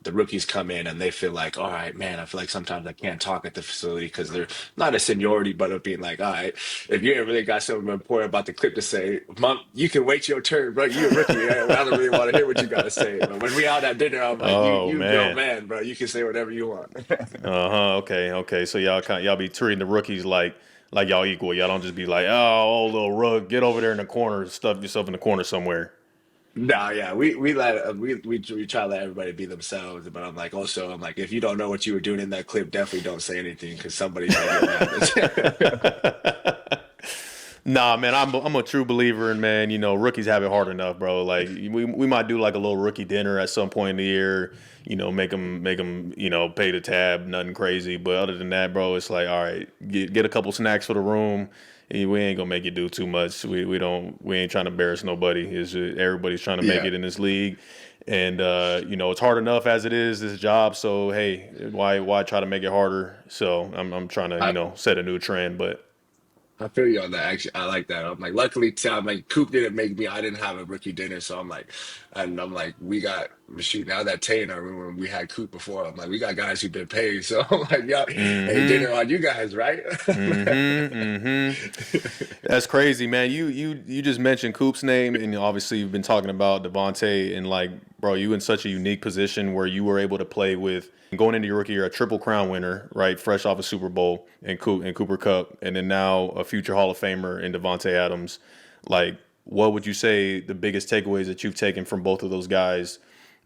the rookies come in and they feel like, all right, man, I feel like sometimes I can't talk at the facility because they're not a seniority, but of being like, all right, if you ain't really got something important about the clip to say, Mom, you can wait your turn, bro. You a rookie. I don't really want to hear what you got to say. But when we out at dinner, I'm like, Oh you a grown man. man, bro. You can say whatever you want. Uh-huh. Okay. Okay. So y'all be treating the rookies like y'all equal. Y'all don't just be like, oh, little rug, get over there in the corner, stuff yourself in the corner somewhere. No, yeah, we let we try to let everybody be themselves, but I'm like if you don't know what you were doing in that clip, definitely don't say anything because somebody might get mad. Nah, man, I'm a true believer in, man. Rookies have it hard enough, bro. Like we might do like a little rookie dinner at some point in the year. Make them pay the tab, nothing crazy. But other than that, bro, it's like all right, get a couple snacks for the room. We ain't gonna make you do too much. We ain't trying to embarrass nobody. It's just, everybody's trying to make Yeah, it in this league, and it's hard enough as it is this job. So hey, why try to make it harder? So I'm trying to I set a new trend, but. I feel you on that. Actually, I like that. I'm like, luckily, I'm like, Coop didn't make me. I didn't have a rookie dinner, so I'm like, we got shoot now that Tay in our room when we had Coop before. I'm like, we got guys who've been paid, so I'm like, yeah, hey, dinner Mm-hmm. on you guys, right? Mm-hmm. Mm-hmm. That's crazy, man. You just mentioned Coop's name, and obviously you've been talking about Devante, and like, bro, you in such a unique position where you were able to play with going into your rookie year a triple crown winner, right, fresh off a Super Bowl and Cooper Cup, and then now a future Hall of Famer in Devante Adams. Like, what would you say the biggest takeaways that you've taken from both of those guys?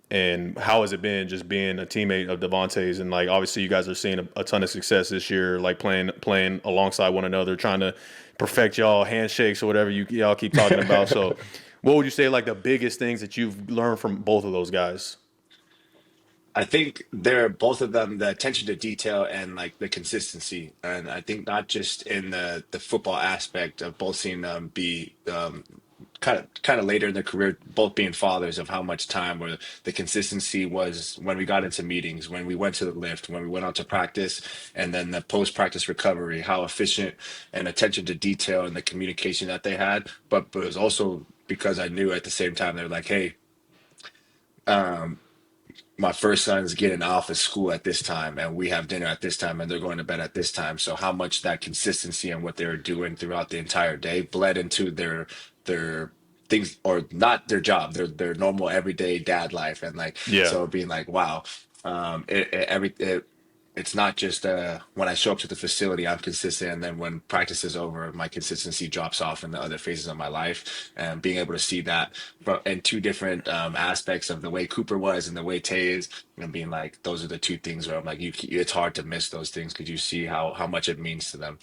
And how has it been just being a teammate of Devontae's? And like obviously you guys are seeing a ton of success this year, like playing alongside one another, trying to perfect y'all handshakes or whatever y'all keep talking about. So what would you say like the biggest things that you've learned from both of those guys? I think they're both of them the attention to detail and like the consistency, and I think not just in the football aspect of both seeing them be kind of later in their career, both being fathers of how much time or the consistency was when we got into meetings, when we went to the lift, when we went out to practice, and then the post practice recovery, how efficient and attention to detail and the communication that they had, but it was also because I knew at the same time they're like, hey. My first son's getting off of school at this time and we have dinner at this time and they're going to bed at this time, so how much that consistency and what they were doing throughout the entire day bled into their things, or not their job, their normal everyday dad life, and like Yeah. so being like wow, it's not just when I show up to the facility I'm consistent, and then when practice is over my consistency drops off in the other phases of my life, and being able to see that in two different aspects of the way Cooper was and the way Tay is, and being like those are the two things where I'm like it's hard to miss those things because you see how much it means to them.